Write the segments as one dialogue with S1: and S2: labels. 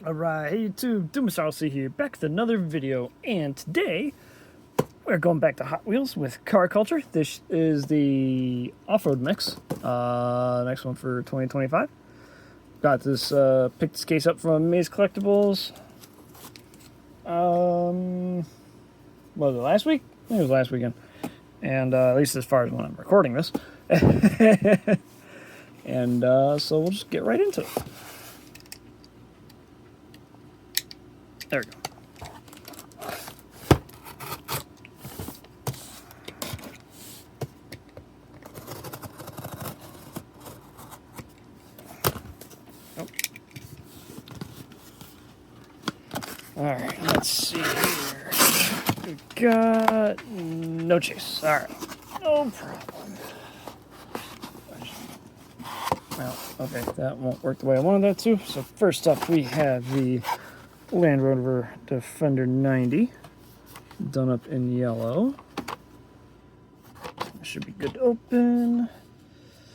S1: Alright, hey YouTube, Doomasarlc here, back with another video, and today we're going back to Hot Wheels with car culture. This is the off-road mix, next one for 2025. Got this, picked this case up from Maze Collectibles, what was it, last week? I think it was last weekend, and at least as far as when I'm recording this. And so we'll just get right into it. There we go. Oh. Alright, let's see here. We got no chase. Alright, no problem. Well, okay, that won't work the way I wanted that to. So first up we have the Land Rover Defender 90, done up in yellow. Should be good to open.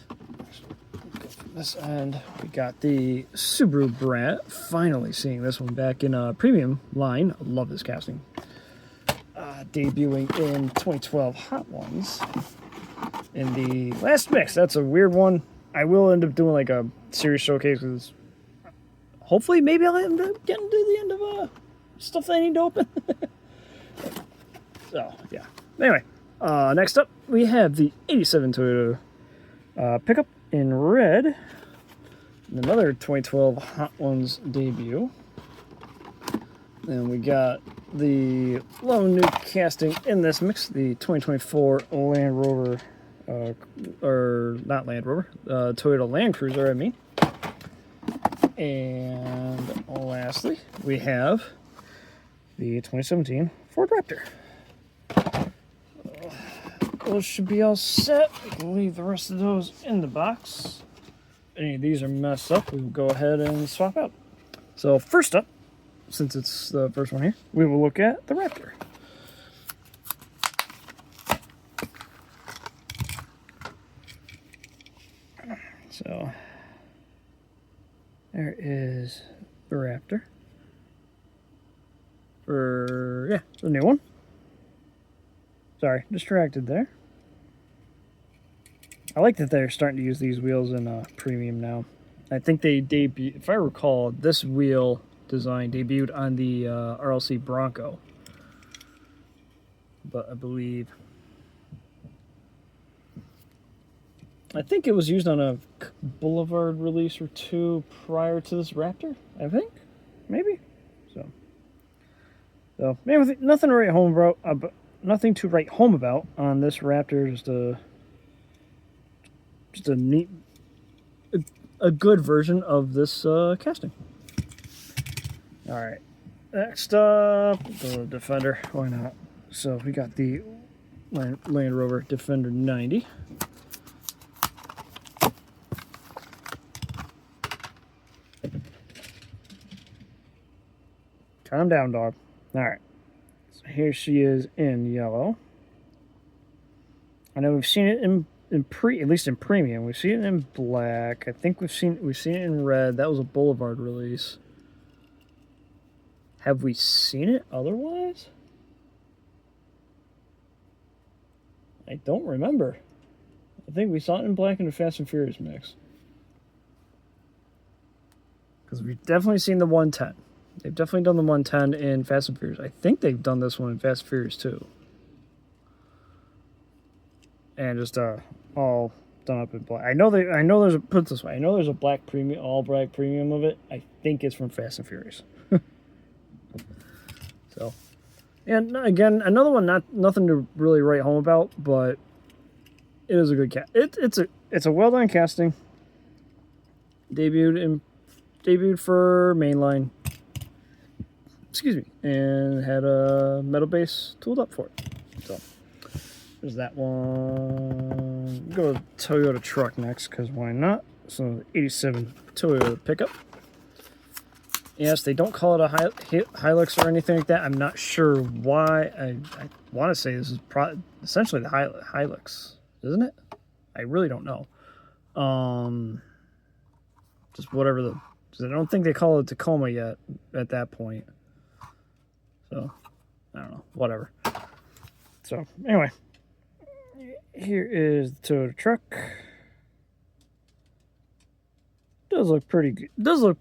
S1: Go from this end. We got the Subaru Brat, finally seeing this one back in a premium line. I love this casting. Debuting in 2012 Hot Ones. In the last mix, that's a weird one. I will end up doing like a series showcase because hopefully, maybe I'll end up getting to the end of stuff that I need to open. So, yeah. Anyway, next up, we have the 87 Toyota pickup in red. Another 2012 Hot Ones debut. And we got the lone new casting in this mix, the 2024 Land Rover, or not Land Rover, Toyota Land Cruiser, I mean. And lastly, we have the 2017 Ford Raptor. Those should be all set. We can leave the rest of those in the box. If any of these are messed up, we will go ahead and swap out. So first up, since it's the first one here, we will look at the Raptor. So there is the Raptor. Yeah, the new one. Sorry, distracted there. I like that they're starting to use these wheels in premium now. I think they debuted, if I recall, this wheel design debuted on the RLC Bronco. But I believe, I think it was used on a Boulevard release or two prior to this Raptor, I think, maybe. So maybe nothing to write home about. Nothing to write home about on this Raptor. Just a neat, a good version of this casting. All right, next up, the Defender. Why not? So we got the Land Rover Defender 90. Calm down, dog. All right. So here she is in yellow. I know we've seen it at least in premium. We've seen it in black. I think we've seen it in red. That was a Boulevard release. Have we seen it otherwise? I don't remember. I think we saw it in black in the Fast and Furious mix. Because we've definitely seen the 110. They've definitely done the 110 in Fast and Furious. I think they've done this one in Fast and Furious too. And just all done up in black. I know there's a, put it this way, I know there's a black premium, all black premium of it. I think it's from Fast and Furious. So, and again, another one, nothing to really write home about, but it is a good cast. It's a well done casting. Debuted for mainline. Excuse me, and had a metal base tooled up for it. So there's that one. Go to Toyota truck next, because why not? So 87 Toyota pickup. Yes, they don't call it a Hilux or anything like that. I'm not sure why. I want to say this is essentially the Hilux, isn't it? I really don't know. Just whatever the I don't think they call it Tacoma yet at that point. So, I don't know. Whatever. So, anyway. Here is the Toyota truck. Does look pretty good. Does look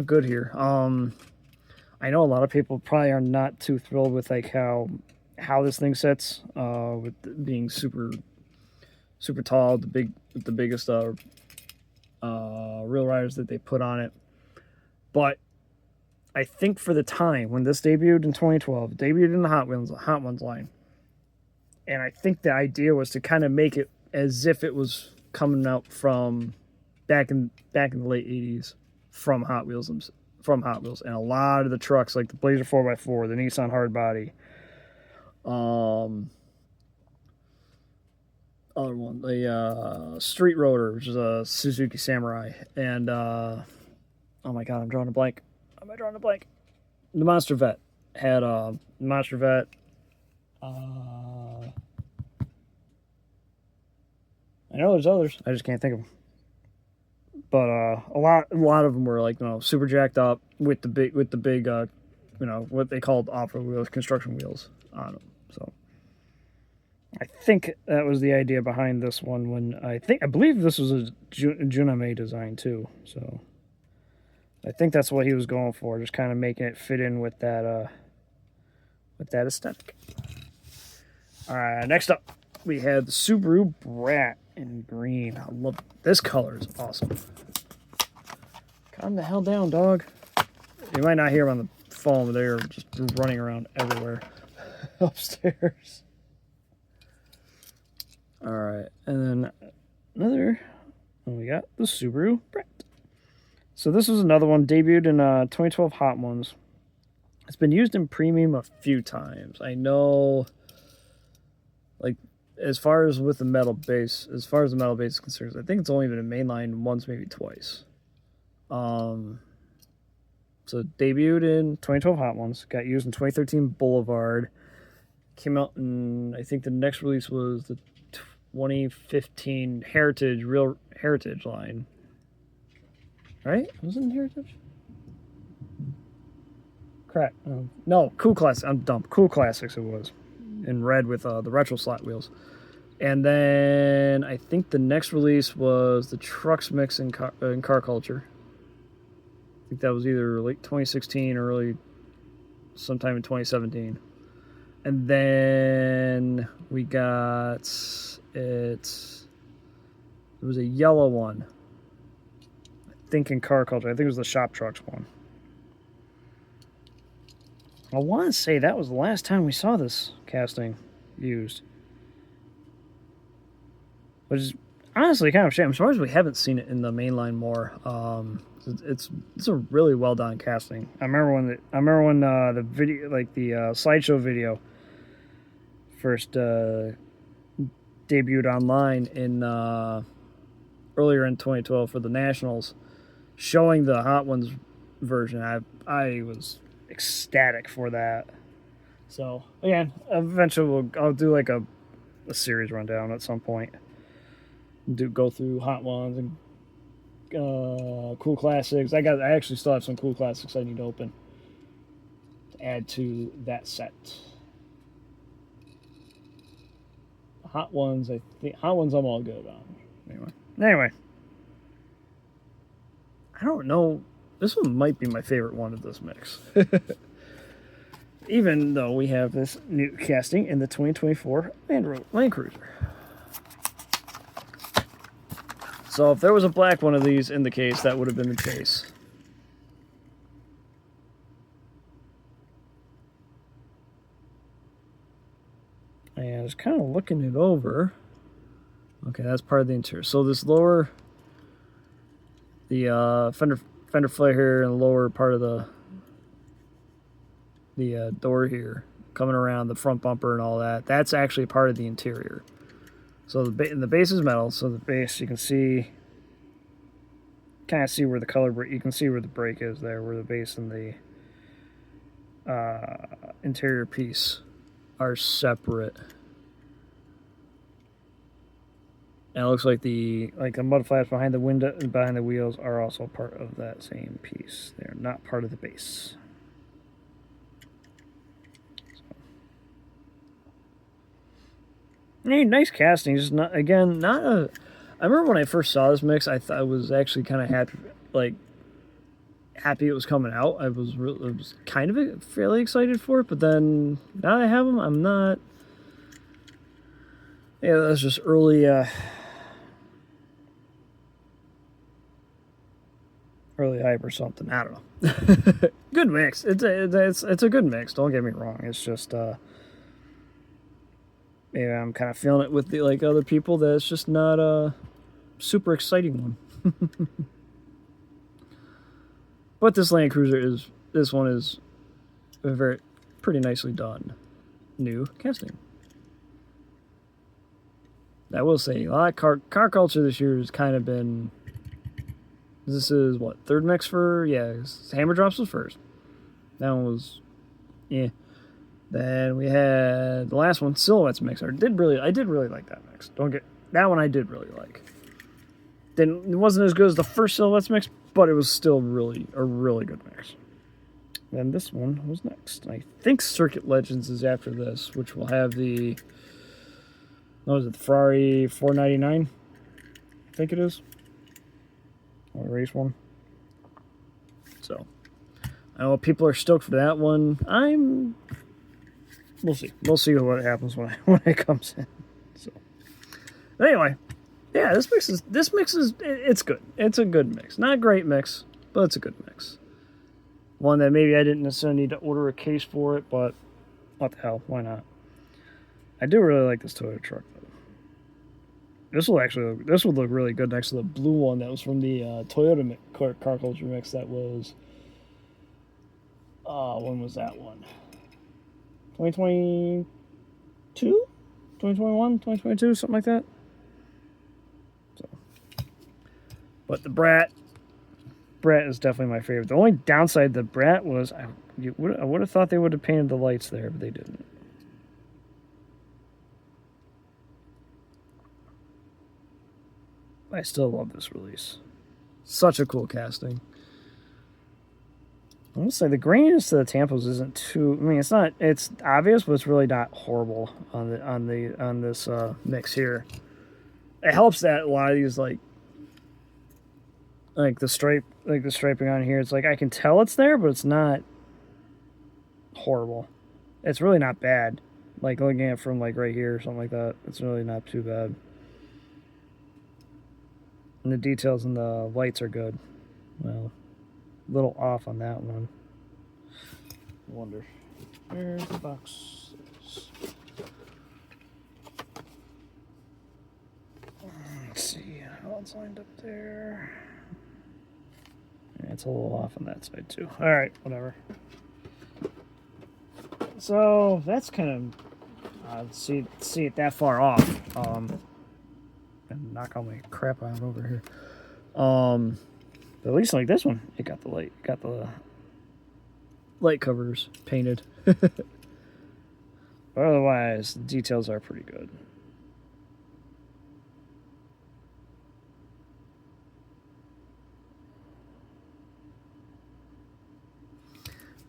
S1: good here. I know a lot of people probably are not too thrilled with like how this thing sits, with being super tall, the biggest real riders that they put on it. But I think for the time when this debuted in 2012, debuted in the Hot Ones line, and I think the idea was to kind of make it as if it was coming out from back in the late 80s from Hot Wheels, and a lot of the trucks like the Blazer 4x4, the Nissan Hardbody, other one, the Street Roader, which is a Suzuki Samurai, and oh my god, I'm drawing a blank. The Monster Vet had a Monster Vet. I know there's others. I just can't think of them. But a lot of them were like, you know, super jacked up with the big you know, what they called off-road wheels, construction wheels on them. So I think that was the idea behind this one. When I believe this was a Juname design too. So I think that's what he was going for, just kind of making it fit in with that aesthetic. All right, next up we had the Subaru Brat in green. I love this color. Is awesome. Calm the hell down, dog. You might not hear them on the phone, but they're just running around everywhere upstairs. All right, and then we got the Subaru Brat. So this was another one, debuted in 2012 Hot Ones. It's been used in premium a few times. I know, like, as far as the metal base is concerned, I think it's only been in mainline once, maybe twice. So debuted in 2012 Hot Ones, got used in 2013 Boulevard, came out in, I think the next release was the 2015 Real Heritage line. Right? Was it in Heritage? Crap. No, Cool Classics. I'm dumb. Cool Classics it was. In red with the retro slot wheels. And then I think the next release was the Trucks Mix in Car Culture. I think that was either late 2016 or early sometime in 2017. And then we got it was a yellow one. I think in Car Culture. I think it was the Shop Trucks one. I want to say that was the last time we saw this casting used. Which is honestly kind of a shame. I'm surprised we haven't seen it in the mainline more. It's a really well done casting. I remember when the video, like the slideshow video, first debuted online in earlier in 2012 for the Nationals, showing the Hot Ones version. I was ecstatic for that. So again, eventually I'll do like a series rundown at some point. Go through Hot Ones and Cool Classics. I actually still have some Cool Classics I need to open to add to that set. Hot Ones, I think Hot Ones I'm all good on. Anyway. I don't know. This one might be my favorite one of this mix. Even though we have this new casting in the 2024 Land Cruiser. So if there was a black one of these in the case, that would have been the case. And I was kind of looking it over. Okay, that's part of the interior. So this lower, the fender flare here, and the lower part of the door here, coming around the front bumper and all that, that's actually part of the interior. So the base is metal. So the base, you can see, kind of see where the color, you can see where the brake is there, where the base and the interior piece are separate. And it looks like the mud flaps behind the window and behind the wheels are also part of that same piece. They're not part of the base. Hey, nice casting. Just not not a. I remember when I first saw this mix, I thought I was actually kind of happy, happy it was coming out. I was kind of fairly excited for it, but then now that I have them, I'm not. Yeah, that's just early. Early hype or something. I don't know. Good mix. It's a good mix. Don't get me wrong. It's just maybe I'm kind of feeling it with the other people that it's just not a super exciting one. But this Land Cruiser this one is a very pretty nicely done new casting. I will say a lot of car culture this year has kind of been. This is what, third mix for, yeah, Hammer Drops was first. That one was, yeah. Then we had the last one, Silhouettes mix. I did really like that mix. That one I did really like. It wasn't as good as the first Silhouettes mix, but it was still a really good mix. Then this one was next. I think Circuit Legends is after this, which will have the, what was it, the Ferrari 499? I think it is. Or race one. So I know people are stoked for that one. We'll see. We'll see what happens when it comes in. So anyway, yeah, this mix is it's good. It's a good mix. Not a great mix, but it's a good mix. One that maybe I didn't necessarily need to order a case for it, but what the hell? Why not? I do really like this Toyota truck though. This would look really good next to the blue one that was from the Toyota car culture mix. That was, when was that one? 2022? 2021? 2022? Something like that. So, but the Brat is definitely my favorite. The only downside of the Brat was I would have thought they would have painted the lights there, but they didn't. I still love this release. Such a cool casting. I will say the graininess to the tampos isn't too. I mean, it's not. It's obvious, but it's really not horrible on this mix here. It helps that a lot of these like the striping on here. It's like I can tell it's there, but it's not horrible. It's really not bad. Like looking at it from like right here or something like that, it's really not too bad. And the details and the lights are good. Well, a little off on that one. I wonder. Where's the box? Let's see how it's lined up there. Yeah, it's a little off on that side too. Alright, whatever. So that's kind of see it that far off. And knock all my crap out over here. But at least like this one, it got the light covers painted. But otherwise, the details are pretty good.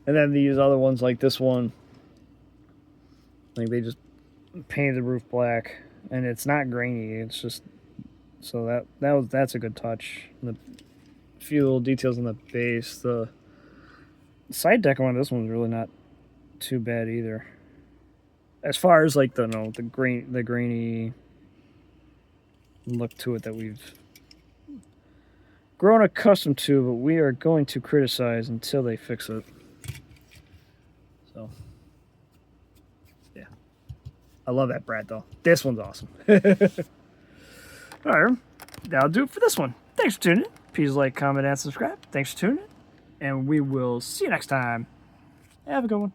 S1: And then these other ones, like this one, like they just painted the roof black, and it's not grainy. It's just so that's a good touch. And the few little details on the base, the side deck on this one's really not too bad either. As far as like the grainy look to it that we've grown accustomed to, but we are going to criticize until they fix it. So, yeah. I love that Brat, though. This one's awesome. Alright, that'll do it for this one. Thanks for tuning in. Please like, comment, and subscribe. Thanks for tuning in. And we will see you next time. Have a good one.